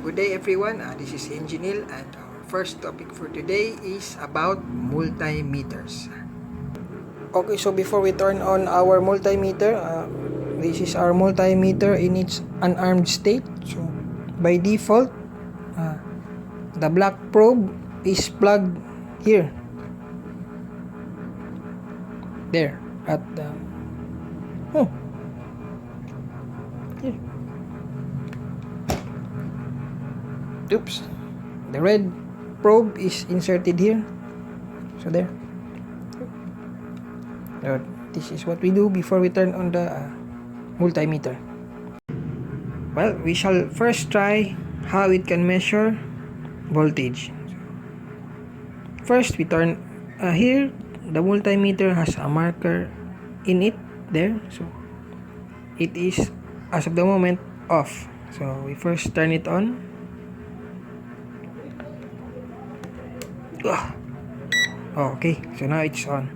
Good day everyone, this is Engineer and our first topic for today is about multimeters. Okay, so before we turn on our multimeter, this is our multimeter in its unarmed state. So by default, the black probe is plugged here. There, at the... Here. Oops, the red probe is inserted here. So there. So this is what we do before we turn on the multimeter. Well, we shall first try how it can measure voltage. First, we turn here. The multimeter has a marker in it there. So it is, as of the moment, off. So we first turn it on. Okay, so now it's on.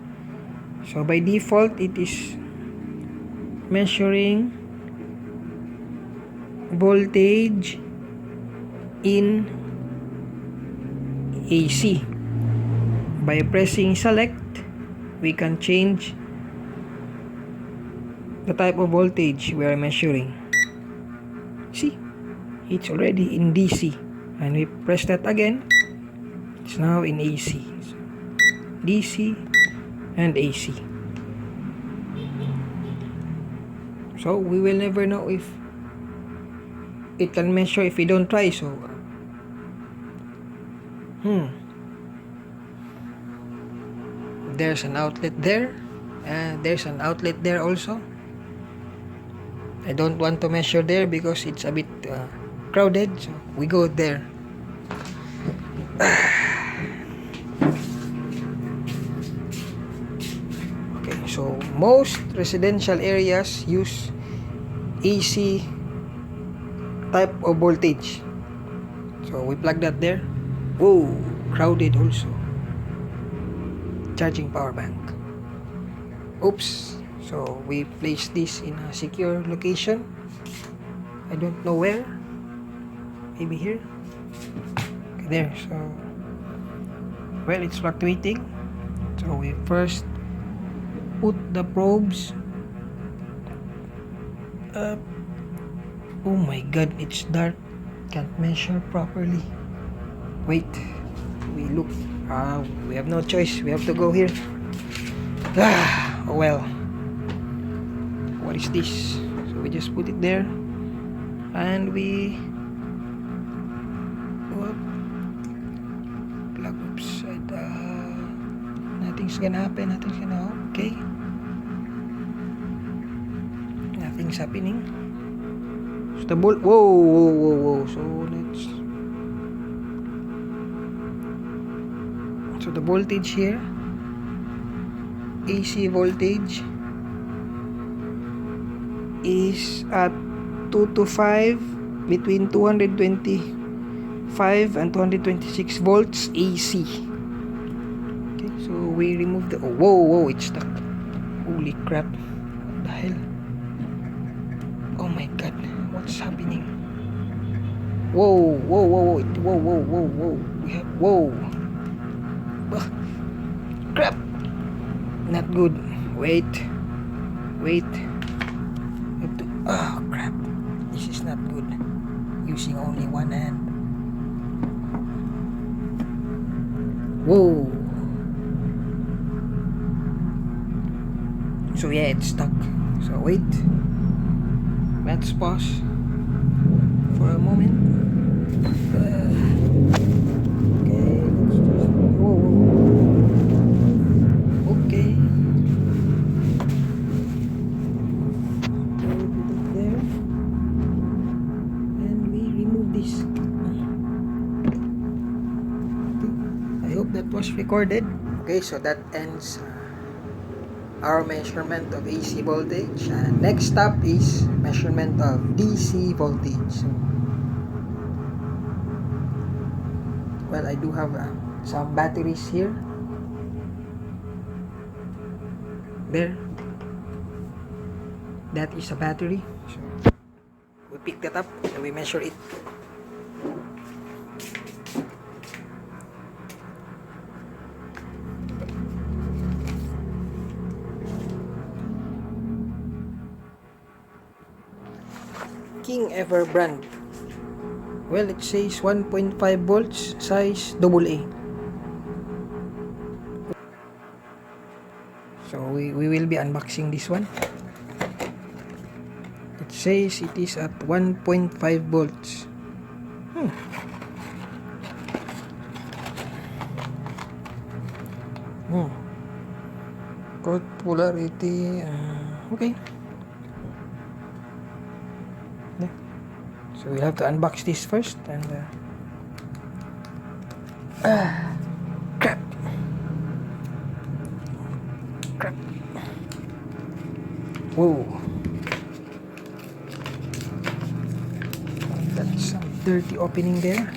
So by default, it is measuring voltage in AC. By pressing select, we can change the type of voltage we are measuring. See, it's already in DC, and we press that again. It's now in AC. So, DC and AC. So we will never know if it can measure if we don't try. So there's an outlet there, and there's an outlet there also. I don't want to measure there because it's a bit crowded, so we go there. So most residential areas use AC type of voltage. So we plug that there. Whoa, crowded also. Charging power bank. Oops. So we place this in a secure location. I don't know where. Maybe here. Okay, there. So well, it's fluctuating. So we first put the probes up. Oh my god, it's dark. Can't measure properly. Wait, we look. We have no choice. We have to go here. Oh well. What is this? So we just put it there, and we plug. Oops. Nothing's gonna happen. Nothing's gonna. Okay. Nothing's happening. So the bolt. Whoa. So let's. So the voltage here, AC voltage, is at 2 to 5, between 225 and 226 volts AC. Okay, so we remove the. Whoa, it's stuck. Holy crap! What the hell? Oh my god, what's happening? Whoa. We have crap! Not good. Wait. Oh crap! This is not good. Using only one hand. Whoa! So yeah, it's stuck. So wait. Let's pause for a moment. Okay, let's just. Whoa. Okay. Put it there. And we remove this. Okay. I hope that was recorded. Okay, so that ends our measurement of AC voltage. Next step is measurement of DC voltage. So, well, I do have some batteries here. There. That is a battery. So we pick that up and we measure it. Kingever brand. Well, it says 1.5 volts, size AA. So we will be unboxing this one. It says it is at 1.5 volts. Code polarity. Okay. Yeah. So we'll have to unbox this first and crap. Whoa. That's some dirty opening there.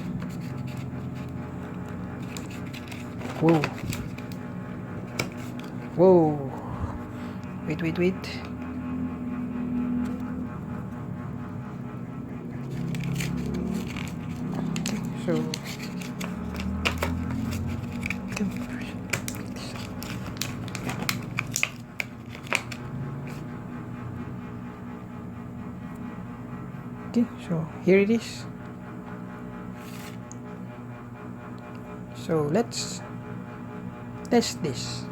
Whoa. Whoa. Wait. So okay, so here it is. So let's test this.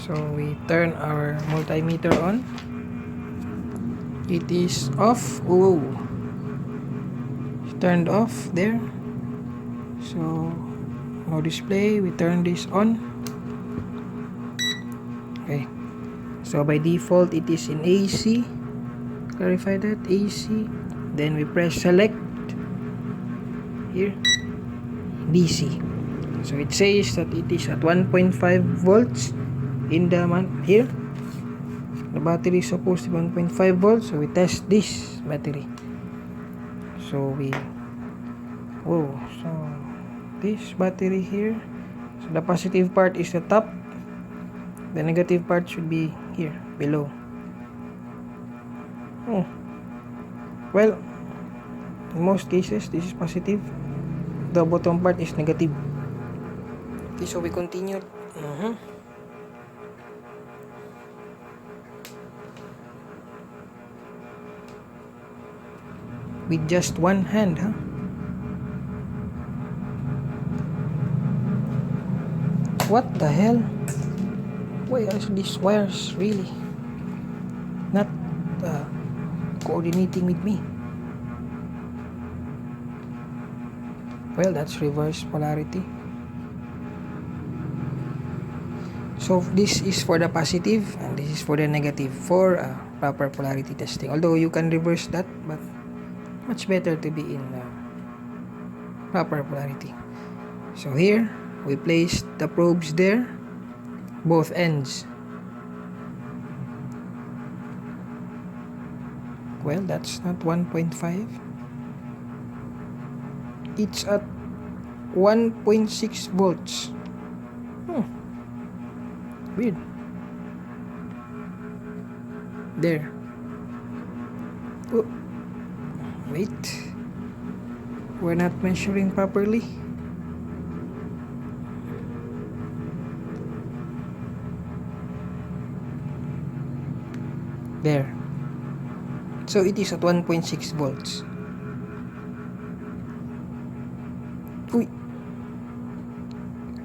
So we turn our multimeter on. It is off. Whoa. Turned off there. So no display. We turn this on. Okay. So by default it is in AC. Clarify that, AC. Then we press select. Here. DC. So it says that it is at 1.5 volts. In the here the battery is supposed to be 1.5 volts, so we test this battery. So so this battery here, so the positive part is the top, the negative part should be here below. Well, in most cases this is positive, the bottom part is negative. Okay, so we continue. With just one hand, huh? What the hell? Why are these wires really not coordinating with me? Well, that's reverse polarity. So this is for the positive and this is for the negative for proper polarity testing. Although you can reverse that, but much better to be in proper polarity. So here we place the probes there, both ends. Well, that's not 1.5. It's at 1.6 volts. Weird. There. Oh. Wait, we're not measuring properly. There. So it is at 1.6 volts. Uy.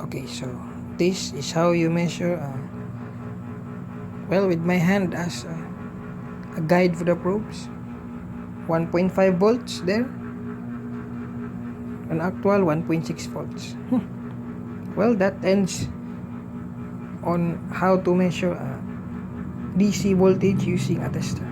Okay, so this is how you measure well, with my hand as a guide for the probes. 1.5 volts there, an actual 1.6 volts. Well, that ends on how to measure DC voltage using a tester.